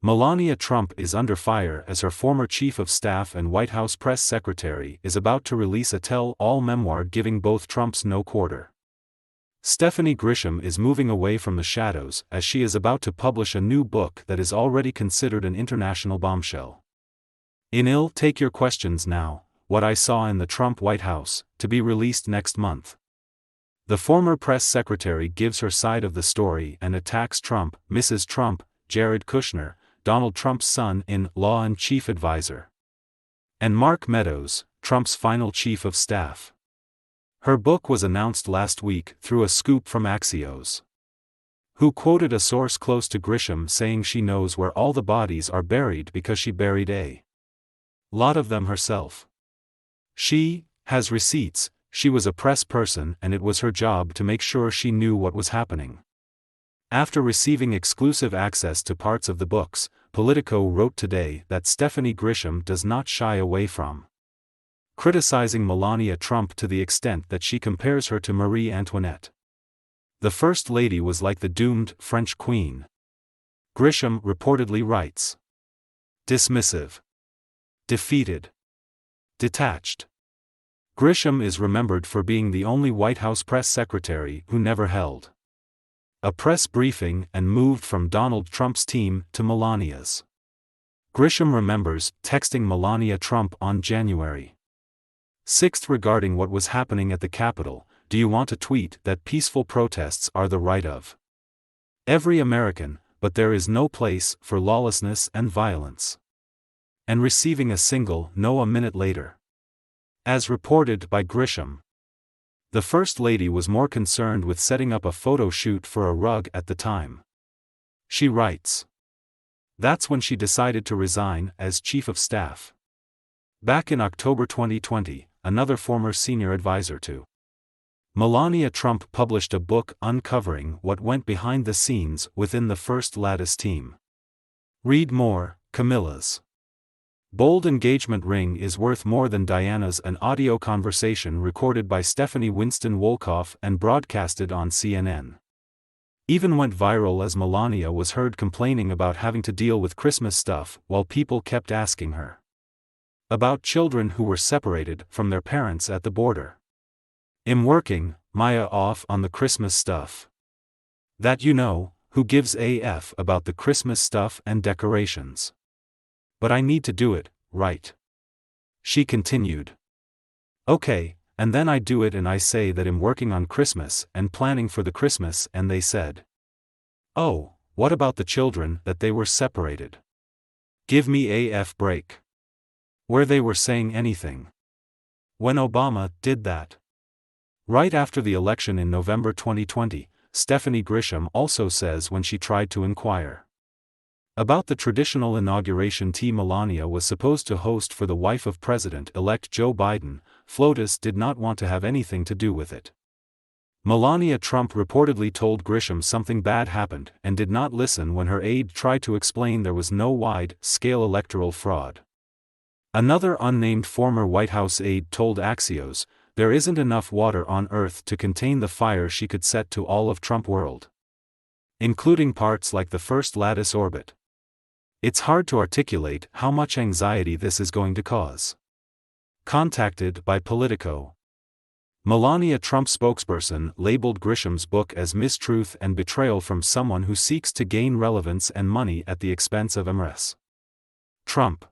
Melania Trump is under fire as her former chief of staff and White House press secretary is about to release a tell-all memoir giving both Trumps no quarter. Stephanie Grisham is moving away from the shadows as she is about to publish a new book that is already considered an international bombshell. In I'll Take Your Questions Now, What I Saw in the Trump White House, to be released next month. The former press secretary gives her side of the story and attacks Trump, Mrs. Trump, Jared Kushner, Donald Trump's son-in-law and chief advisor, and Mark Meadows, Trump's final chief of staff. Her book was announced last week through a scoop from Axios, who quoted a source close to Grisham saying she knows where all the bodies are buried because she buried a lot of them herself. She has receipts, she was a press person and it was her job to make sure she knew what was happening. After receiving exclusive access to parts of the books, Politico wrote today that Stephanie Grisham does not shy away from criticizing Melania Trump to the extent that she compares her to Marie Antoinette. The First Lady was like the doomed French Queen, Grisham reportedly writes. Dismissive, defeated, detached. Grisham is remembered for being the only White House press secretary who never held a press briefing and moved from Donald Trump's team to Melania's. Grisham remembers texting Melania Trump on January 6 regarding what was happening at the Capitol, "Do you want to tweet that peaceful protests are the right of every American, but there is no place for lawlessness and violence?" And receiving a single "no" a minute later. As reported by Grisham, the First Lady was more concerned with setting up a photo shoot for a rug at the time. She writes. That's when she decided to resign as chief of staff. Back in October 2020, another former senior advisor to Melania Trump published a book uncovering what went behind the scenes within the First Lady's team. Read more. Camilla's bold engagement ring is worth more than Diana's. An audio conversation recorded by Stephanie Winston Wolkoff and broadcasted on CNN even went viral as Melania was heard complaining about having to deal with Christmas stuff while people kept asking her about children who were separated from their parents at the border. "I'm working, Maya, off on the Christmas stuff. That who gives a F about the Christmas stuff and decorations. But I need to do it, right?" She continued. "Okay, and then I do it and I say that I'm working on Christmas and planning for the Christmas and they said, 'Oh, what about the children that they were separated?' Give me a F break. Where they were saying anything. When Obama did that." Right after the election in November 2020, Stephanie Grisham also says when she tried to inquire about the traditional inauguration Melania was supposed to host for the wife of President-elect Joe Biden, FLOTUS did not want to have anything to do with it. Melania Trump reportedly told Grisham something bad happened and did not listen when her aide tried to explain there was no wide-scale electoral fraud. Another unnamed former White House aide told Axios, "There isn't enough water on Earth to contain the fire she could set to all of Trump world, including parts like the First Lady's orbit. It's hard to articulate how much anxiety this is going to cause." Contacted by Politico, Melania Trump spokesperson labeled Grisham's book as mistruth and betrayal from someone who seeks to gain relevance and money at the expense of Mrs. Trump.